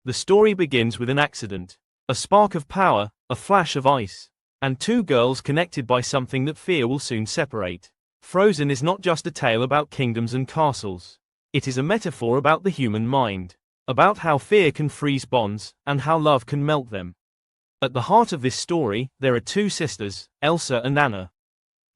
The story begins with an accident. A spark of power, a flash of ice. And two girls connected by something that fear will soon separate. Frozen is not just a tale about kingdoms and castles. It is a metaphor about the human mind. About how fear can freeze bonds, and how love can melt them. At the heart of this story, there are two sisters, Elsa and Anna.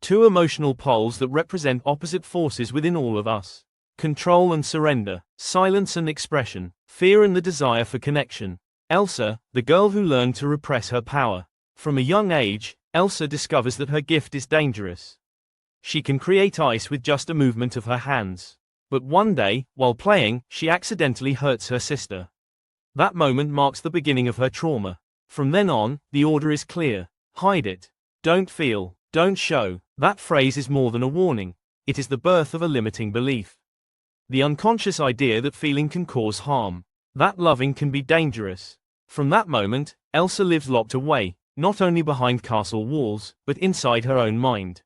Two emotional poles that represent opposite forces within all of us. Control and surrender, silence and expression, fear and the desire for connection. Elsa, the girl who learned to repress her power. From a young age, Elsa discovers that her gift is dangerous. She can create ice with just a movement of her hands. But one day, while playing, she accidentally hurts her sister. That moment marks the beginning of her trauma. From then on, the order is clear. Hide it. Don't feel. Don't show. That phrase is more than a warning. It is the birth of a limiting belief. The unconscious idea that feeling can cause harm. That loving can be dangerous. From that moment, Elsa lives locked away, not only behind castle walls, but inside her own mind.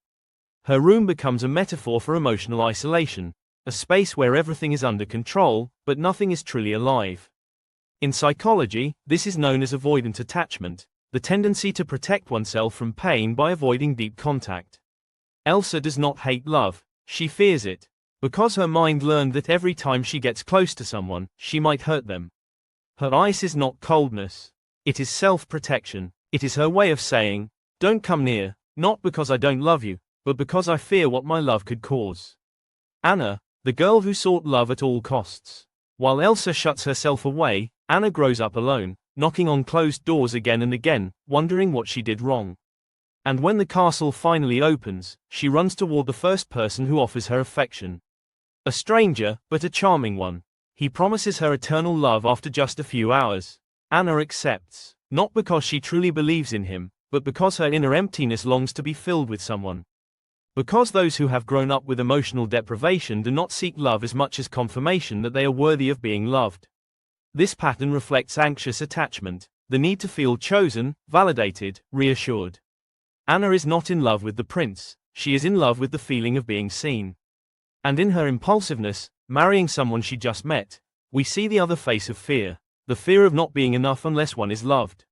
Her room becomes a metaphor for emotional isolation, a space where everything is under control, but nothing is truly alive. In psychology, this is known as avoidant attachment, the tendency to protect oneself from pain by avoiding deep contact. Elsa does not hate love, she fears it, because her mind learned that every time she gets close to someone, she might hurt them. Her ice is not coldness. It is self-protection. It is her way of saying, don't come near, not because I don't love you, but because I fear what my love could cause. Anna, the girl who sought love at all costs. While Elsa shuts herself away, Anna grows up alone, knocking on closed doors again and again, wondering what she did wrong. And when the castle finally opens, she runs toward the first person who offers her affection. A stranger, but a charming one. He promises her eternal love after just a few hours. Anna accepts. Not because she truly believes in him, but because her inner emptiness longs to be filled with someone. Because those who have grown up with emotional deprivation do not seek love as much as confirmation that they are worthy of being loved. This pattern reflects anxious attachment, the need to feel chosen, validated, reassured. Anna is not in love with the prince, she is in love with the feeling of being seen. And in her impulsiveness, marrying someone she just met, we see the other face of fear. The fear of not being enough unless one is loved.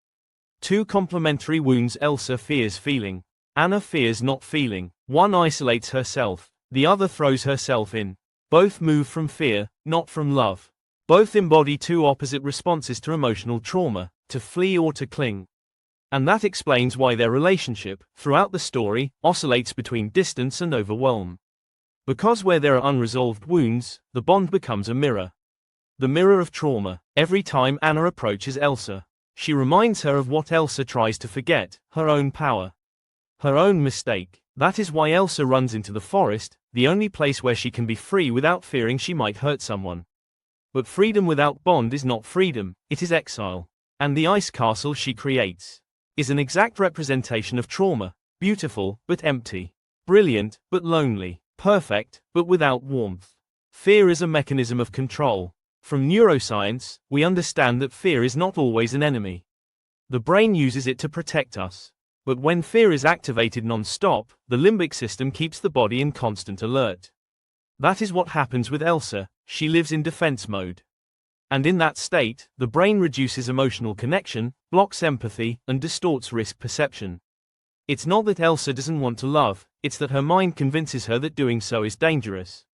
Two complementary wounds. Elsa fears feeling. Anna fears not feeling. One isolates herself, the other throws herself in. Both move from fear, not from love. Both embody two opposite responses to emotional trauma, to flee or to cling. And that explains why their relationship, throughout the story, oscillates between distance and overwhelm. Because where there are unresolved wounds, the bond becomes a mirror. The mirror of trauma. Every time Anna approaches Elsa, she reminds her of what Elsa tries to forget, her own power. Her own mistake. That is why Elsa runs into the forest, the only place where she can be free without fearing she might hurt someone. But freedom without bond is not freedom, it is exile. And the ice castle she creates is an exact representation of trauma, beautiful, but empty. Brilliant, but lonely. Perfect, but without warmth. Fear is a mechanism of control. From neuroscience, we understand that fear is not always an enemy. The brain uses it to protect us. But when fear is activated non-stop, the limbic system keeps the body in constant alert. That is what happens with Elsa, she lives in defense mode. And in that state, the brain reduces emotional connection, blocks empathy, and distorts risk perception. It's not that Elsa doesn't want to love, it's that her mind convinces her that doing so is dangerous.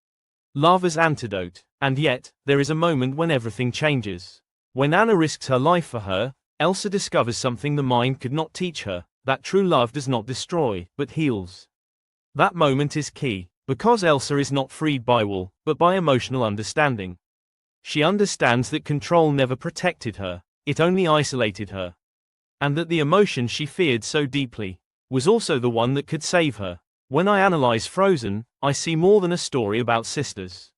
Love as antidote. And yet, there is a moment when everything changes. When Anna risks her life for her, Elsa discovers something the mind could not teach her, that true love does not destroy, but heals. That moment is key, because Elsa is not freed by will, but by emotional understanding. She understands that control never protected her, it only isolated her. And that the emotion she feared so deeply was also the one that could save her. When I analyze Frozen, I see more than a story about sisters.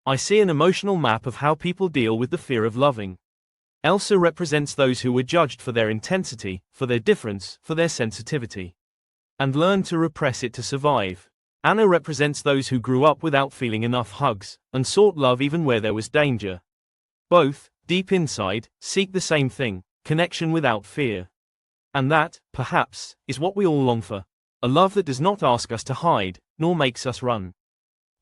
I see an emotional map of how people deal with the fear of loving. Elsa represents those who were judged for their intensity, for their difference, for their sensitivity, and learned to repress it to survive. Anna represents those who grew up without feeling enough hugs, and sought love even where there was danger. Both, deep inside, seek the same thing, connection without fear. And that, perhaps, is what we all long for. A love that does not ask us to hide, nor makes us run.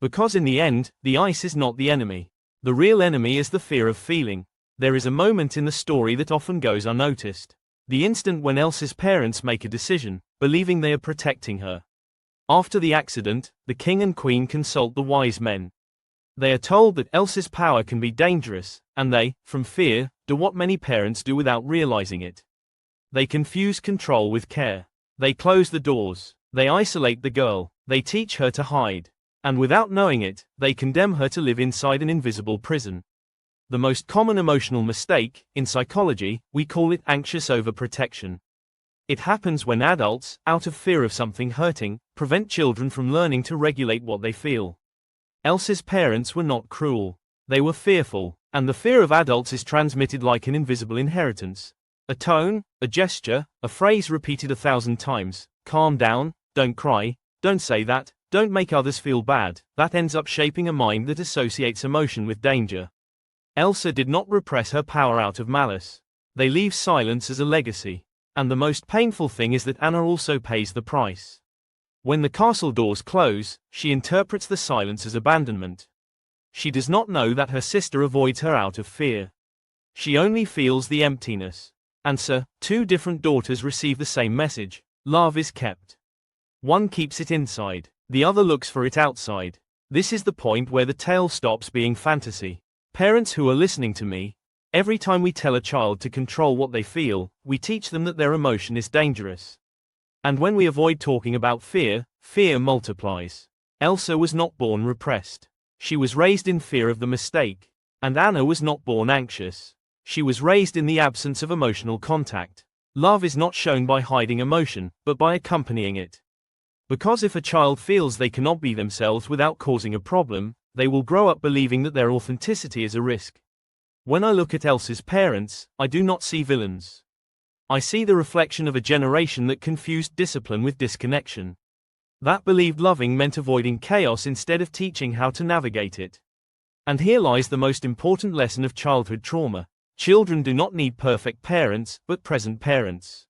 Because in the end, the ice is not the enemy. The real enemy is the fear of feeling. There is a moment in the story that often goes unnoticed. The instant when Elsa's parents make a decision, believing they are protecting her. After the accident, the king and queen consult the wise men. They are told that Elsa's power can be dangerous, and they, from fear, do what many parents do without realizing it. They confuse control with care. They close the doors. They isolate the girl. They teach her to hide. And without knowing it, they condemn her to live inside an invisible prison. The most common emotional mistake, in psychology, we call it anxious overprotection. It happens when adults, out of fear of something hurting, prevent children from learning to regulate what they feel. Elsa's parents were not cruel. They were fearful, and the fear of adults is transmitted like an invisible inheritance. A tone, a gesture, a phrase repeated 1,000 times, calm down, don't cry, don't say that, don't make others feel bad, that ends up shaping a mind that associates emotion with danger. Elsa did not repress her power out of malice. They leave silence as a legacy. And the most painful thing is that Anna also pays the price. When the castle doors close, she interprets the silence as abandonment. She does not know that her sister avoids her out of fear. She only feels the emptiness. And so, two different daughters receive the same message: love is kept. One keeps it inside, the other looks for it outside. This is the point where the tale stops being fantasy. Parents who are listening to me, every time we tell a child to control what they feel, we teach them that their emotion is dangerous. And when we avoid talking about fear, fear multiplies. Elsa was not born repressed. She was raised in fear of the mistake. And Anna was not born anxious. She was raised in the absence of emotional contact. Love is not shown by hiding emotion, but by accompanying it. Because if a child feels they cannot be themselves without causing a problem, they will grow up believing that their authenticity is a risk. When I look at Elsa's parents, I do not see villains. I see the reflection of a generation that confused discipline with disconnection. That believed loving meant avoiding chaos instead of teaching how to navigate it. And here lies the most important lesson of childhood trauma. Children do not need perfect parents, but present parents.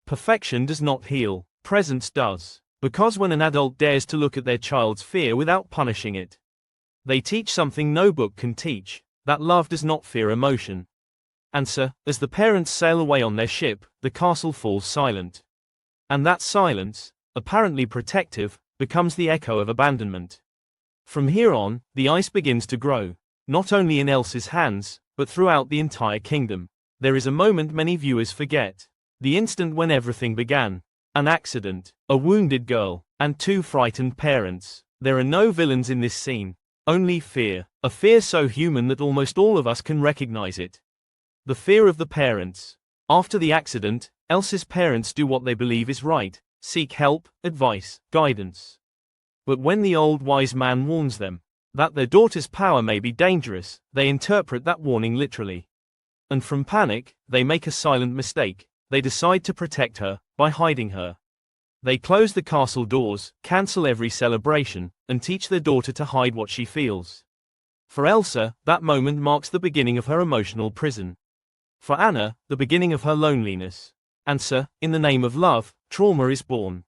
Perfection does not heal, presence does. Because when an adult dares to look at their child's fear without punishing it, they teach something no book can teach, that love does not fear emotion. And so, as the parents sail away on their ship, the castle falls silent. And that silence, apparently protective, becomes the echo of abandonment. From here on, the ice begins to grow, not only in Elsa's hands, but throughout the entire kingdom. There is a moment many viewers forget. The instant when everything began. An accident, a wounded girl, and two frightened parents. There are no villains in this scene. Only fear, a fear so human that almost all of us can recognize it. The fear of the parents. After the accident, Elsa's parents do what they believe is right, seek help, advice, guidance. But when the old wise man warns them that their daughter's power may be dangerous, they interpret that warning literally. And from panic, they make a silent mistake. They decide to protect her by hiding her. They close the castle doors, cancel every celebration, and teach their daughter to hide what she feels. For Elsa, that moment marks the beginning of her emotional prison. For Anna, the beginning of her loneliness. And so, in the name of love, trauma is born.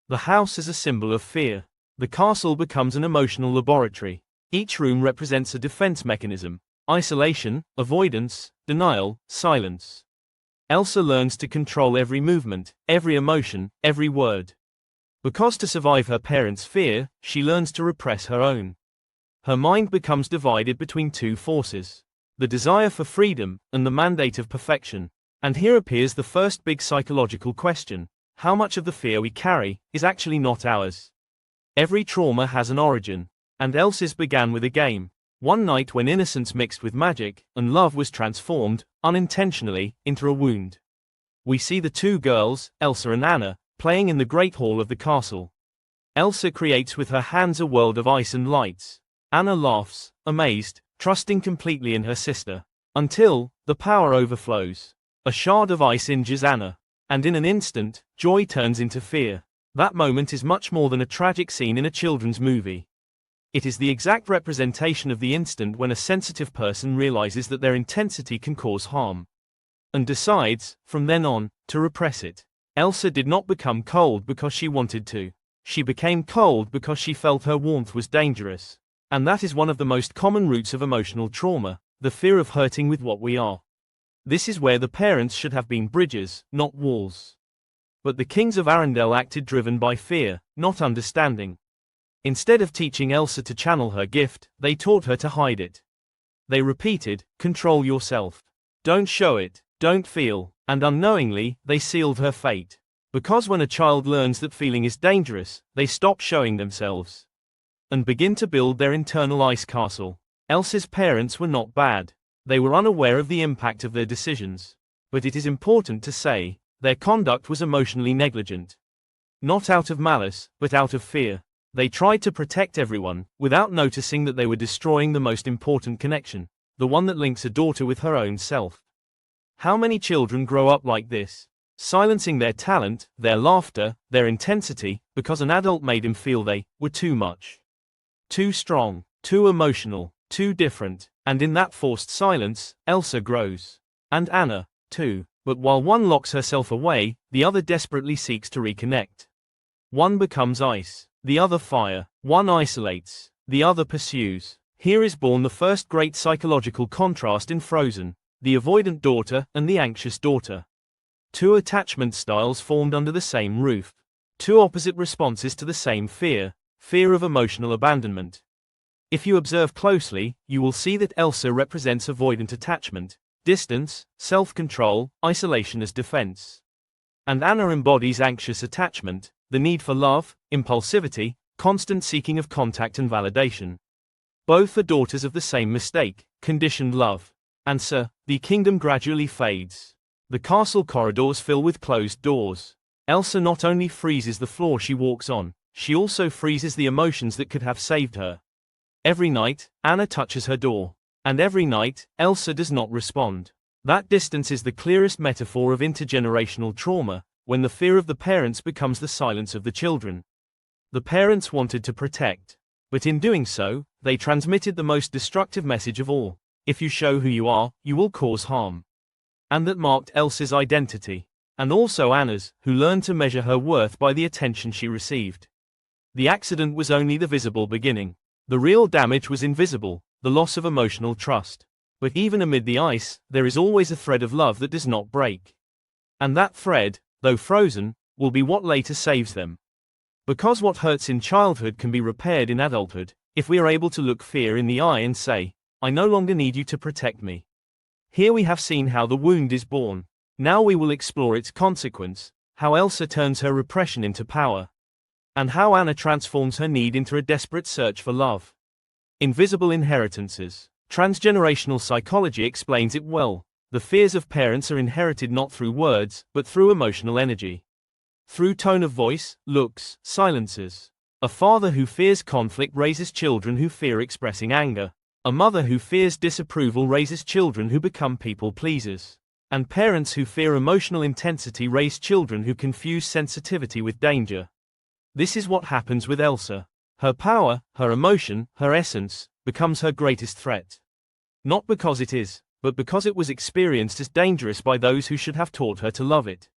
The house is a symbol of fear. The castle becomes an emotional laboratory. Each room represents a defense mechanism: isolation, avoidance, denial, silence. Elsa learns to control every movement, every emotion, every word. Because to survive her parents' fear, she learns to repress her own. Her mind becomes divided between two forces: the desire for freedom, and the mandate of perfection. And here appears the first big psychological question: how much of the fear we carry is actually not ours? Every trauma has an origin. And Elsa's began with a game. One night when innocence mixed with magic, and love was transformed, unintentionally, into a wound. We see the two girls, Elsa and Anna, playing in the great hall of the castle. Elsa creates with her hands a world of ice and lights. Anna laughs, amazed, trusting completely in her sister. Until, the power overflows. A shard of ice injures Anna. And in an instant, joy turns into fear. That moment is much more than a tragic scene in a children's movie. It is the exact representation of the instant when a sensitive person realizes that their intensity can cause harm. And decides, from then on, to repress it. Elsa did not become cold because she wanted to. She became cold because she felt her warmth was dangerous. And that is one of the most common roots of emotional trauma. the fear of hurting with what we are. This is where the parents should have been bridges, not walls. But the kings of Arendelle acted driven by fear, not understanding. Instead of teaching Elsa to channel her gift, they taught her to hide it. They repeated, "Control yourself. Don't show it, don't feel," and unknowingly, they sealed her fate. Because when a child learns that feeling is dangerous, they stop showing themselves and begin to build their internal ice castle. Elsa's parents were not bad. They were unaware of the impact of their decisions. But it is important to say, their conduct was emotionally negligent. Not out of malice, but out of fear. They tried to protect everyone, without noticing that they were destroying the most important connection, the one that links a daughter with her own self. How many children grow up like this? Silencing their talent, their laughter, their intensity, because an adult made him feel they were too much. Too strong, too emotional, too different, and in that forced silence, Elsa grows. And Anna, too. But while one locks herself away, the other desperately seeks to reconnect. One becomes ice, the other fire. One isolates, the other pursues. Here is born the first great psychological contrast in Frozen, the avoidant daughter and the anxious daughter. Two attachment styles formed under the same roof. Two opposite responses to the same fear, fear of emotional abandonment. If you observe closely, you will see that Elsa represents avoidant attachment, distance, self-control, isolation as defense. And Anna embodies anxious attachment, the need for love, impulsivity, constant seeking of contact and validation. Both are daughters of the same mistake, conditioned love. And so, the kingdom gradually fades. The castle corridors fill with closed doors. Elsa not only freezes the floor she walks on, she also freezes the emotions that could have saved her. Every night, Anna touches her door. And every night, Elsa does not respond. That distance is the clearest metaphor of intergenerational trauma, when the fear of the parents becomes the silence of the children. The parents wanted to protect. But in doing so, they transmitted the most destructive message of all. If you show who you are, you will cause harm. And that marked Elsa's identity. And also Anna's, who learned to measure her worth by the attention she received. The accident was only the visible beginning. The real damage was invisible, the loss of emotional trust. But even amid the ice, there is always a thread of love that does not break. And that thread, though frozen, will be what later saves them. Because what hurts in childhood can be repaired in adulthood, if we are able to look fear in the eye and say, "I no longer need you to protect me." Here we have seen how the wound is born. Now we will explore its consequence, how Elsa turns her repression into power. And how Anna transforms her need into a desperate search for love. Invisible inheritances. Transgenerational psychology explains it well. The fears of parents are inherited not through words, but through emotional energy. Through tone of voice, looks, silences. A father who fears conflict raises children who fear expressing anger. A mother who fears disapproval raises children who become people pleasers. And parents who fear emotional intensity raise children who confuse sensitivity with danger. This is what happens with Elsa. Her power, her emotion, her essence, becomes her greatest threat. Not because it is, but because it was experienced as dangerous by those who should have taught her to love it.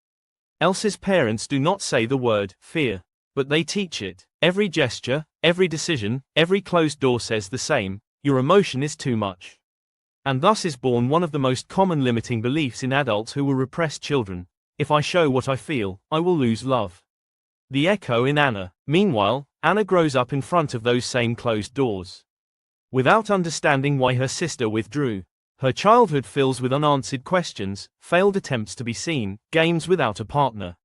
Elsa's parents do not say the word fear, but they teach it. Every gesture, every decision, every closed door says the same: your emotion is too much. And thus is born one of the most common limiting beliefs in adults who will repress children. If I show what I feel, I will lose love. The echo in Anna. Meanwhile, Anna grows up in front of those same closed doors. Without understanding why her sister withdrew. Her childhood fills with unanswered questions, failed attempts to be seen, games without a partner.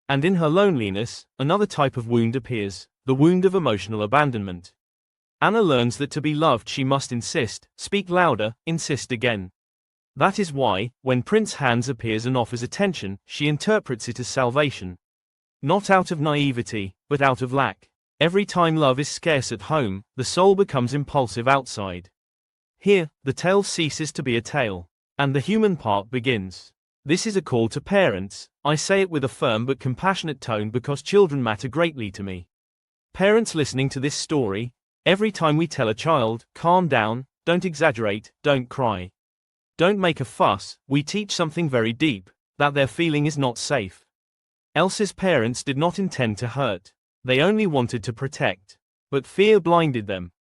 And in her loneliness, another type of wound appears, the wound of emotional abandonment. Anna learns that to be loved she must insist, speak louder, insist again. That is why, when Prince Hans appears and offers attention, she interprets it as salvation. Not out of naivety, but out of lack. Every time love is scarce at home, the soul becomes impulsive outside. Here, the tale ceases to be a tale, and the human part begins. This is a call to parents. I say it with a firm but compassionate tone because children matter greatly to me. Parents listening to this story, every time we tell a child, calm down, don't exaggerate, don't cry, don't make a fuss, we teach something very deep, that their feeling is not safe. Elsa's parents did not intend to hurt. They only wanted to protect. But fear blinded them.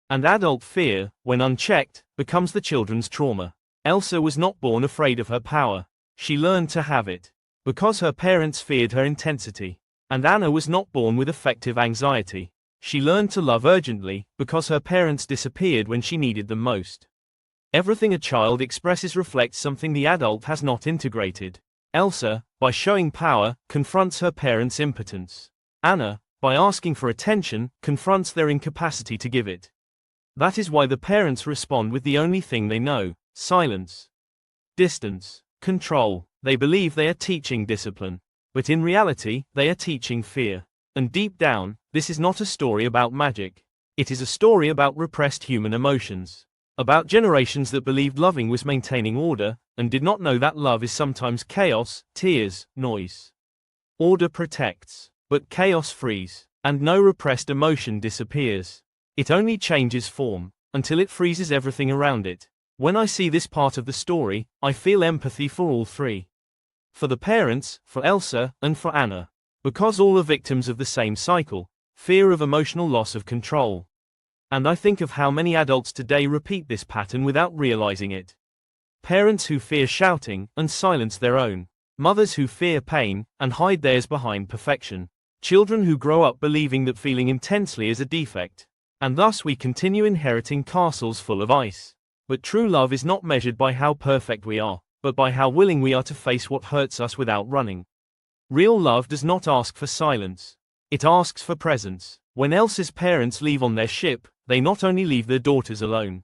And adult fear, when unchecked, becomes the children's trauma. Elsa was not born afraid of her power. She learned to have it. Because her parents feared her intensity. And Anna was not born with effective anxiety. She learned to love urgently, because her parents disappeared when she needed them most. Everything a child expresses reflects something the adult has not integrated. Elsa, by showing power, confronts her parents' impotence. Anna, by asking for attention, confronts their incapacity to give it. That is why the parents respond with the only thing they know: silence, distance, control. They believe they are teaching discipline. But in reality, they are teaching fear. And deep down, this is not a story about magic. It is a story about repressed human emotions. About generations that believed loving was maintaining order, and did not know that love is sometimes chaos, tears, noise. Order protects, but chaos frees, and no repressed emotion disappears. It only changes form, until it freezes everything around it. When I see this part of the story, I feel empathy for all three. For the parents, for Elsa, and for Anna. Because all are victims of the same cycle: fear of emotional loss of control. And I think of how many adults today repeat this pattern without realizing it. Parents who fear shouting, and silence their own. Mothers who fear pain, and hide theirs behind perfection. Children who grow up believing that feeling intensely is a defect. And thus we continue inheriting castles full of ice. But true love is not measured by how perfect we are, but by how willing we are to face what hurts us without running. Real love does not ask for silence. It asks for presence. When Elsa's parents leave on their ship, they not only leave their daughters alone.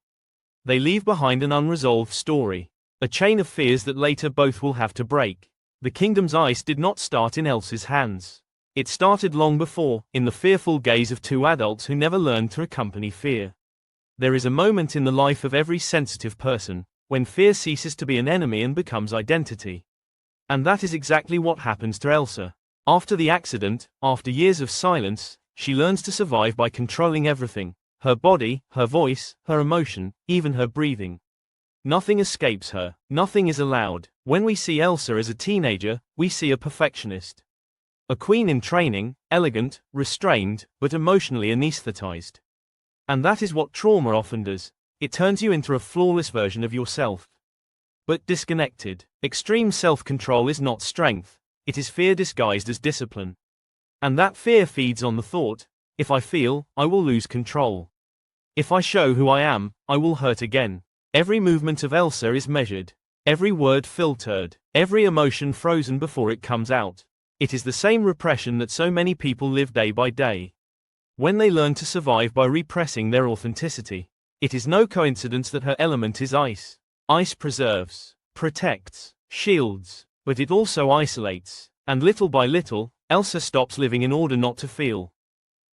They leave behind an unresolved story. A chain of fears that later both will have to break. The kingdom's ice did not start in Elsa's hands. It started long before, in the fearful gaze of two adults who never learned to accompany fear. There is a moment in the life of every sensitive person, when fear ceases to be an enemy and becomes identity. And that is exactly what happens to Elsa. After the accident, after years of silence, she learns to survive by controlling everything: her body, her voice, her emotion, even her breathing. Nothing escapes her, nothing is allowed. When we see Elsa as a teenager, we see a perfectionist. A queen in training, elegant, restrained, but emotionally anesthetized. And that is what trauma often does. It turns you into a flawless version of yourself. But disconnected. Extreme self-control is not strength. It is fear disguised as discipline. And that fear feeds on the thought: if I feel, I will lose control. If I show who I am, I will hurt again. Every movement of Elsa is measured. Every word filtered. Every emotion frozen before it comes out. It is the same repression that so many people live day by day. When they learn to survive by repressing their authenticity, it is no coincidence that her element is ice. Ice preserves, protects, shields, but it also isolates. And little by little, Elsa stops living in order not to feel.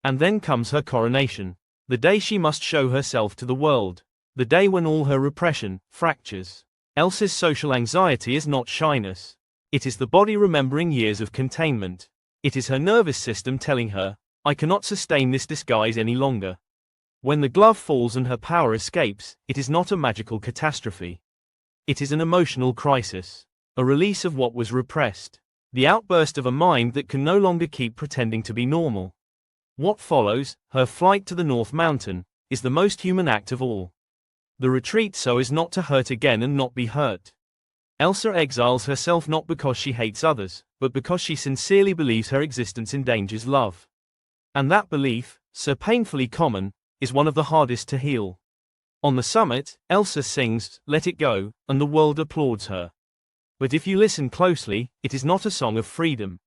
And then comes her coronation. The day she must show herself to the world. The day when all her repression fractures. Elsa's social anxiety is not shyness. It is the body remembering years of containment. It is her nervous system telling her, I cannot sustain this disguise any longer. When the glove falls and her power escapes, it is not a magical catastrophe. It is an emotional crisis. A release of what was repressed. The outburst of a mind that can no longer keep pretending to be normal. What follows, her flight to the North Mountain, is the most human act of all. The retreat so as not to hurt again and not be hurt. Elsa exiles herself not because she hates others, but because she sincerely believes her existence endangers love. And that belief, so painfully common, is one of the hardest to heal. On the summit, Elsa sings, Let It Go, and the world applauds her. But if you listen closely, it is not a song of freedom.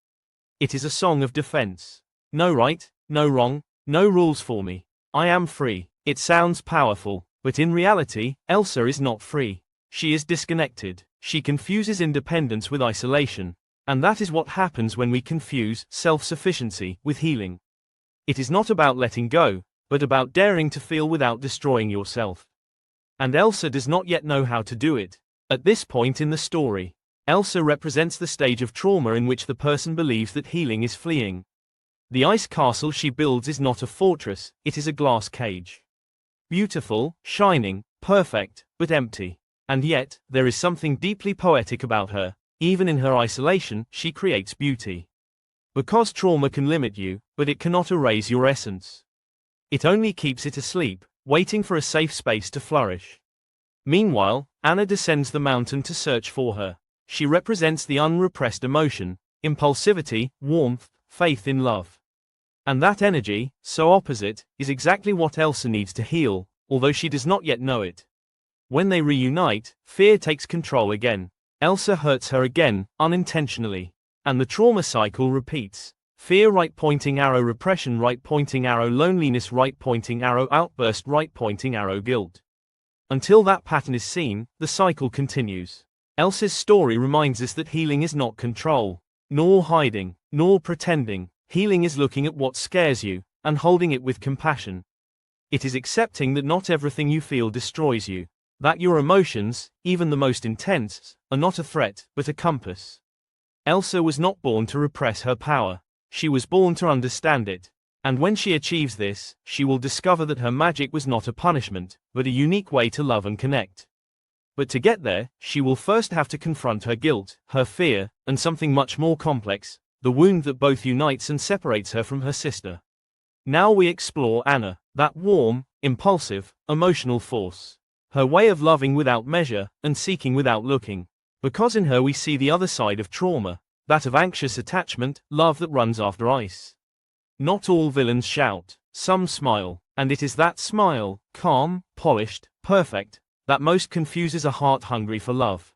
It is a song of defense. No right, no wrong, no rules for me. I am free. It sounds powerful, but in reality, Elsa is not free. She is disconnected. She confuses independence with isolation. And that is what happens when we confuse self-sufficiency with healing. It is not about letting go, but about daring to feel without destroying yourself. And Elsa does not yet know how to do it. At this point in the story, Elsa represents the stage of trauma in which the person believes that healing is fleeing. The ice castle she builds is not a fortress, it is a glass cage. Beautiful, shining, perfect, but empty. And yet, there is something deeply poetic about her. Even in her isolation, she creates beauty. Because trauma can limit you, but it cannot erase your essence. It only keeps it asleep, waiting for a safe space to flourish. Meanwhile, Anna descends the mountain to search for her. She represents the unrepressed emotion, impulsivity, warmth, faith in love. And that energy, so opposite, is exactly what Elsa needs to heal, although she does not yet know it. When they reunite, fear takes control again. Elsa hurts her again, unintentionally. And the trauma cycle repeats. Fear right pointing arrow, repression right pointing arrow, loneliness right pointing arrow, outburst right pointing arrow, guilt. Until that pattern is seen, the cycle continues. Elsa's story reminds us that healing is not control, nor hiding, nor pretending. Healing is looking at what scares you, and holding it with compassion. It is accepting that not everything you feel destroys you. That your emotions, even the most intense, are not a threat, but a compass. Elsa was not born to repress her power. She was born to understand it. And when she achieves this, she will discover that her magic was not a punishment, but a unique way to love and connect. But to get there, she will first have to confront her guilt, her fear, and something much more complex, the wound that both unites and separates her from her sister. Now we explore Anna, that warm, impulsive, emotional force. Her way of loving without measure, and seeking without looking. Because in her we see the other side of trauma, that of anxious attachment, love that runs after ice. Not all villains shout, some smile, and it is that smile, calm, polished, perfect, that most confuses a heart hungry for love.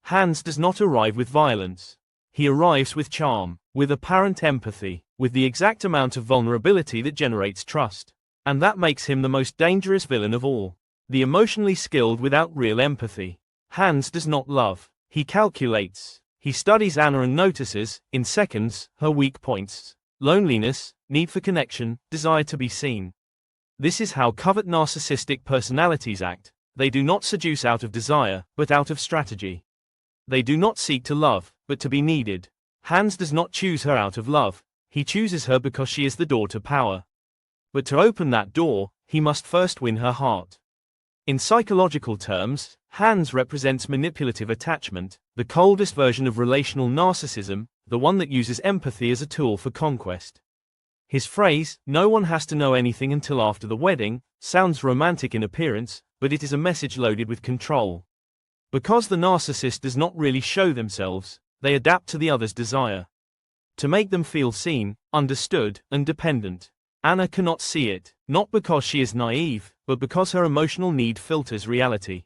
Hans does not arrive with violence. He arrives with charm, with apparent empathy, with the exact amount of vulnerability that generates trust. And that makes him the most dangerous villain of all. The emotionally skilled without real empathy. Hans does not love. He calculates. He studies Anna and notices, in seconds, her weak points. Loneliness, need for connection, desire to be seen. This is how covert narcissistic personalities act. They do not seduce out of desire, but out of strategy. They do not seek to love, but to be needed. Hans does not choose her out of love. He chooses her because she is the door to power. But to open that door, he must first win her heart. In psychological terms, Hans represents manipulative attachment, the coldest version of relational narcissism, the one that uses empathy as a tool for conquest. His phrase, "No one has to know anything until after the wedding," sounds romantic in appearance, but it is a message loaded with control. Because the narcissist does not really show themselves, they adapt to the other's desire. To make them feel seen, understood, and dependent. Anna cannot see it, not because she is naive, but because her emotional need filters reality.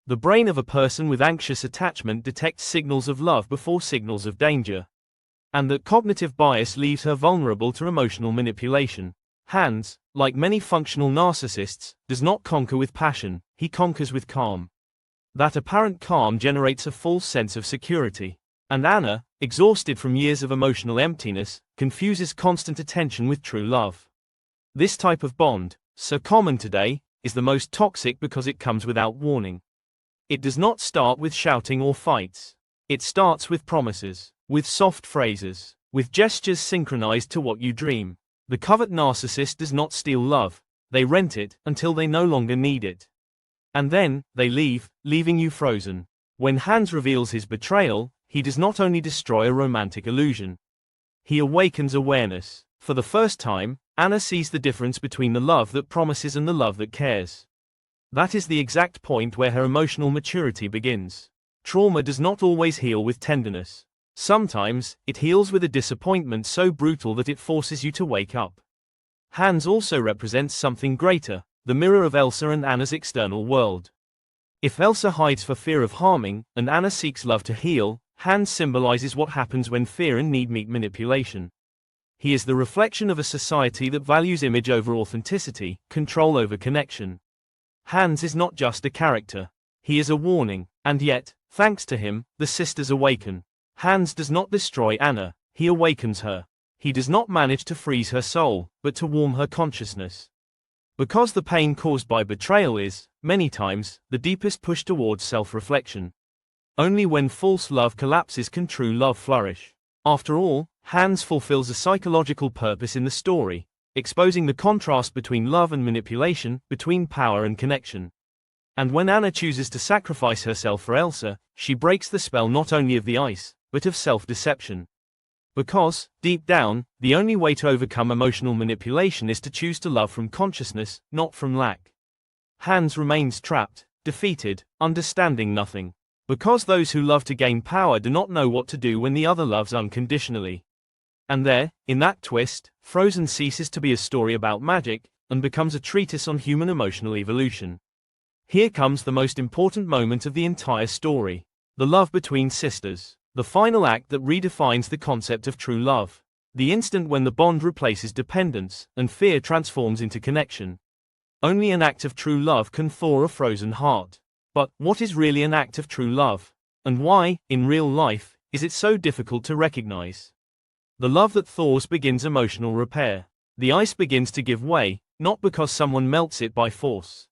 The brain of a person with anxious attachment detects signals of love before signals of danger. And that cognitive bias leaves her vulnerable to emotional manipulation. Hans, like many functional narcissists, does not conquer with passion, he conquers with calm. That apparent calm generates a false sense of security. And Anna, exhausted from years of emotional emptiness, confuses constant attention with true love. This type of bond, so common today, is the most toxic because it comes without warning. It does not start with shouting or fights. It starts with promises, with soft phrases, with gestures synchronized to what you dream. The covert narcissist does not steal love, they rent it until they no longer need it. And then, they leave, leaving you frozen. When Hans reveals his betrayal, he does not only destroy a romantic illusion. He awakens awareness. For the first time, Anna sees the difference between the love that promises and the love that cares. That is the exact point where her emotional maturity begins. Trauma does not always heal with tenderness. Sometimes, it heals with a disappointment so brutal that it forces you to wake up. Hans also represents something greater, the mirror of Elsa and Anna's external world. If Elsa hides for fear of harming, and Anna seeks love to heal, Hans symbolizes what happens when fear and need meet manipulation. He is the reflection of a society that values image over authenticity, control over connection. Hans is not just a character. He is a warning, and yet, thanks to him, the sisters awaken. Hans does not destroy Anna, he awakens her. He does not manage to freeze her soul, but to warm her consciousness. Because the pain caused by betrayal is, many times, the deepest push towards self-reflection. Only when false love collapses can true love flourish. After all, Hans fulfills a psychological purpose in the story, exposing the contrast between love and manipulation, between power and connection. And when Anna chooses to sacrifice herself for Elsa, she breaks the spell not only of the ice, but of self-deception. Because, deep down, the only way to overcome emotional manipulation is to choose to love from consciousness, not from lack. Hans remains trapped, defeated, understanding nothing. Because those who love to gain power do not know what to do when the other loves unconditionally. And there, in that twist, Frozen ceases to be a story about magic, and becomes a treatise on human emotional evolution. Here comes the most important moment of the entire story. The love between sisters. The final act that redefines the concept of true love. The instant when the bond replaces dependence, and fear transforms into connection. Only an act of true love can thaw a frozen heart. But, what is really an act of true love? And why, in real life, is it so difficult to recognize? The love that thaws begins emotional repair. The ice begins to give way, not because someone melts it by force,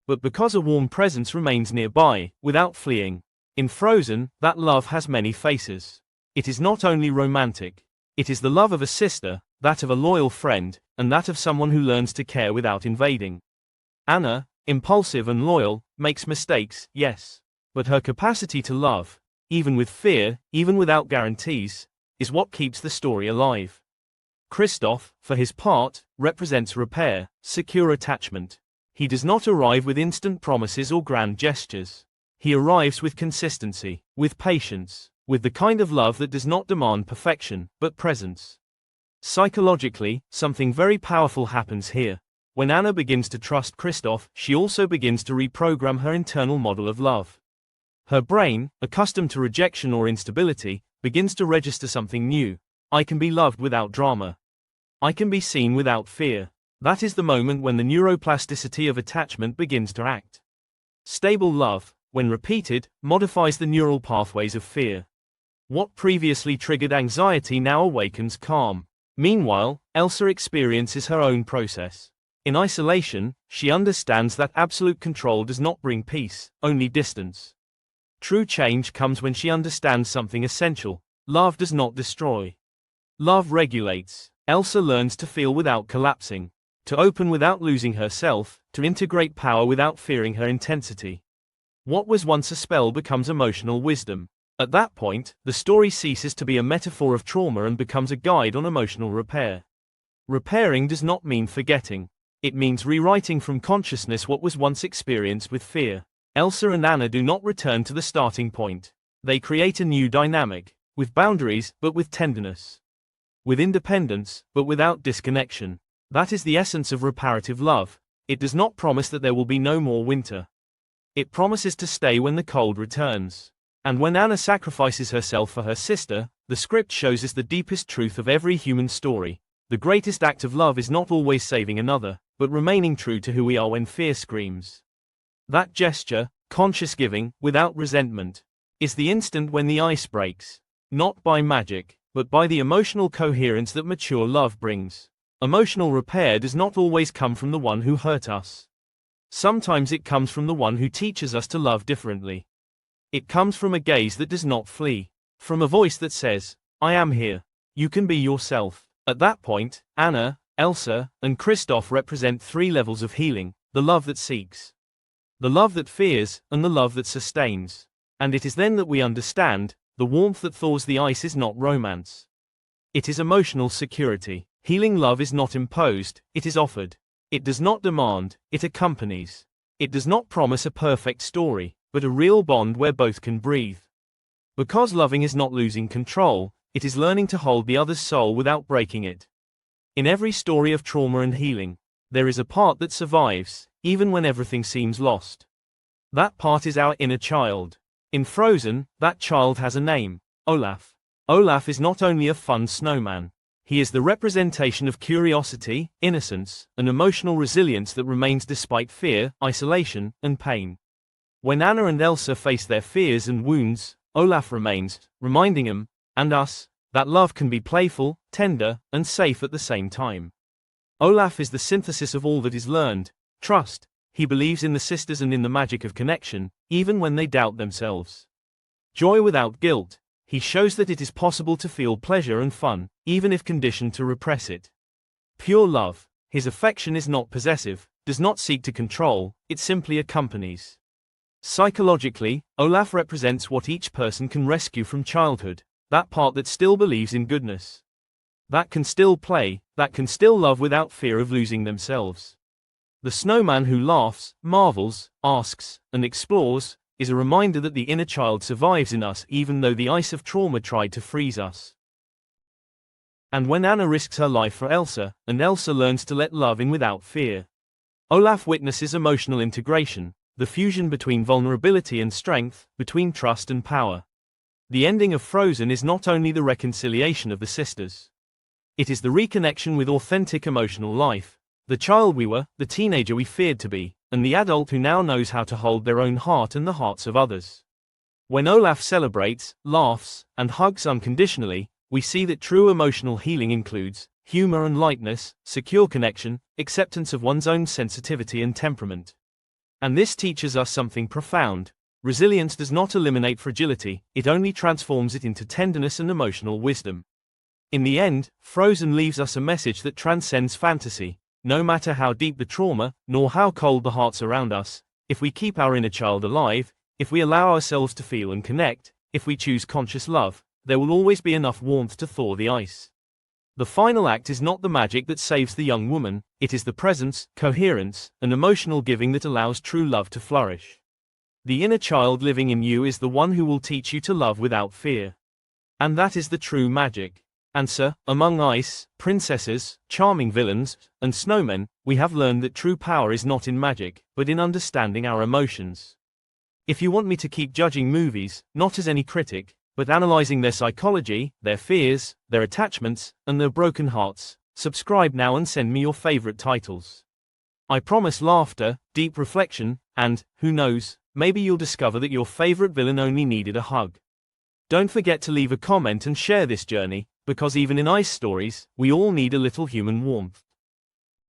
but because a warm presence remains nearby, without fleeing. In Frozen, that love has many faces. It is not only romantic. It is the love of a sister, that of a loyal friend, and that of someone who learns to care without invading. Anna, impulsive and loyal, makes mistakes, yes. But her capacity to love, even with fear, even without guarantees, is what keeps the story alive. Christoph, for his part, represents repair, secure attachment. He does not arrive with instant promises or grand gestures. He arrives with consistency, with patience, with the kind of love that does not demand perfection, but presence. Psychologically, something very powerful happens here. When Anna begins to trust Christoph, she also begins to reprogram her internal model of love. Her brain, accustomed to rejection or instability, begins to register something new. I can be loved without drama. I can be seen without fear. That is the moment when the neuroplasticity of attachment begins to act. Stable love, when repeated, modifies the neural pathways of fear. What previously triggered anxiety now awakens calm. Meanwhile, Elsa experiences her own process. In isolation, she understands that absolute control does not bring peace, only distance. True change comes when she understands something essential. Love does not destroy. Love regulates. Elsa learns to feel without collapsing, to open without losing herself, to integrate power without fearing her intensity. What was once a spell becomes emotional wisdom. At that point, the story ceases to be a metaphor of trauma and becomes a guide on emotional repair. Repairing does not mean forgetting. It means rewriting from consciousness what was once experienced with fear. Elsa and Anna do not return to the starting point. They create a new dynamic, with boundaries, but with tenderness. With independence, but without disconnection. That is the essence of reparative love. It does not promise that there will be no more winter. It promises to stay when the cold returns. And when Anna sacrifices herself for her sister, the script shows us the deepest truth of every human story. The greatest act of love is not always saving another, but remaining true to who we are when fear screams. That gesture, conscious giving, without resentment, is the instant when the ice breaks. Not by magic, but by the emotional coherence that mature love brings. Emotional repair does not always come from the one who hurt us. Sometimes it comes from the one who teaches us to love differently. It comes from a gaze that does not flee. From a voice that says, I am here. You can be yourself. At that point, Anna, Elsa, and Christoph represent three levels of healing: the love that seeks, the love that fears, and the love that sustains. And it is then that we understand, the warmth that thaws the ice is not romance. It is emotional security. Healing love is not imposed, it is offered. It does not demand, it accompanies. It does not promise a perfect story, but a real bond where both can breathe. Because loving is not losing control, it is learning to hold the other's soul without breaking it. In every story of trauma and healing, there is a part that survives, even when everything seems lost. That part is our inner child. In Frozen, that child has a name: Olaf. Olaf is not only a fun snowman. He is the representation of curiosity, innocence, and emotional resilience that remains despite fear, isolation, and pain. When Anna and Elsa face their fears and wounds, Olaf remains, reminding them, and us, that love can be playful, tender, and safe at the same time. Olaf is the synthesis of all that is learned: trust. He believes in the sisters and in the magic of connection, even when they doubt themselves. Joy without guilt. He shows that it is possible to feel pleasure and fun, even if conditioned to repress it. Pure love. His affection is not possessive, does not seek to control, it simply accompanies. Psychologically, Olaf represents what each person can rescue from childhood: That part that still believes in goodness. That can still play, that can still love without fear of losing themselves. The snowman who laughs, marvels, asks, and explores, is a reminder that the inner child survives in us even though the ice of trauma tried to freeze us. And when Anna risks her life for Elsa, and Elsa learns to let love in without fear, Olaf witnesses emotional integration, the fusion between vulnerability and strength, between trust and power. The ending of Frozen is not only the reconciliation of the sisters. It is the reconnection with authentic emotional life, the child we were, the teenager we feared to be, and the adult who now knows how to hold their own heart and the hearts of others. When Olaf celebrates, laughs, and hugs unconditionally, we see that true emotional healing includes humor and lightness, secure connection, acceptance of one's own sensitivity and temperament. And this teaches us something profound. Resilience does not eliminate fragility, it only transforms it into tenderness and emotional wisdom. In the end, Frozen leaves us a message that transcends fantasy. No matter how deep the trauma, nor how cold the hearts around us, if we keep our inner child alive, if we allow ourselves to feel and connect, if we choose conscious love, there will always be enough warmth to thaw the ice. The final act is not the magic that saves the young woman, it is the presence, coherence, and emotional giving that allows true love to flourish. The inner child living in you is the one who will teach you to love without fear. And that is the true magic. Answer: among ice, princesses, charming villains, and snowmen, we have learned that true power is not in magic, but in understanding our emotions. If you want me to keep judging movies, not as any critic, but analyzing their psychology, their fears, their attachments, and their broken hearts, subscribe now and send me your favorite titles. I promise laughter, deep reflection, and, who knows, maybe you'll discover that your favorite villain only needed a hug. Don't forget to leave a comment and share this journey, because even in ice stories, we all need a little human warmth.